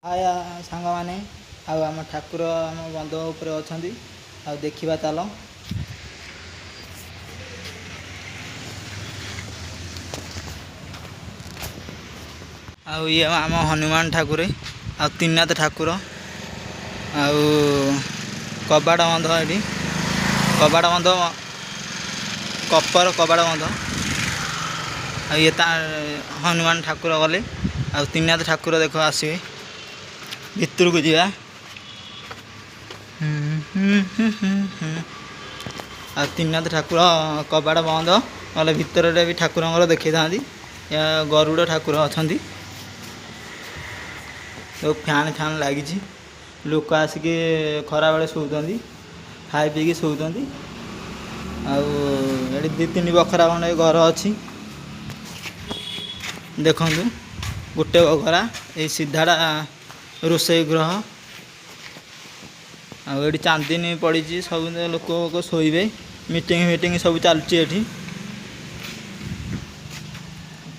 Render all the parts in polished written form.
आया सांग माने आम ठाकुर आम बंध उपर अच्छा देखा चल आम हनुमान ठाकुर आ त्रिनाथ ठाकुर कबाड़ बंध ये कबाड़ बंध कपर कबाड़ बंध ये हनुमान ठाकुर गले आ त्रिनाथ ठाकुर देख आसवे भितर को जा त्रिनाथ ठाकुर कबाड़ बंद गले भितर भी ठाकुर देखी था गरुड़ ठाकुर अच्छा फैन फैन लगी लोक आसिक खरा बेले शोचती खाई पीकी शोचती आठ दी तीन बखरा खंडे घर अच्छी देखु गोटे बखरा ये सीधाड़ा रोषे गृह आठ चांदनी पड़ी सब लोक शोबे मीटिंग मीटिंग सब चलती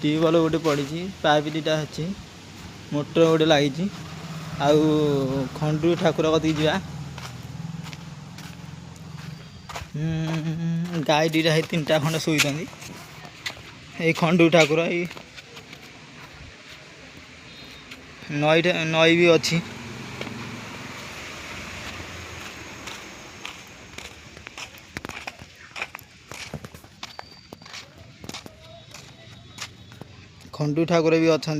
ट्यूबवेल गोटे पड़ी पाइप दीटा अच्छी मोटर गोटे लगी खंडू ठाकुर कति जा गाय दीटा तीन टा खंडे शोचती ये खंडू ठाकुर नई भी अच्छी खंडू ठाकुर भी अच्छा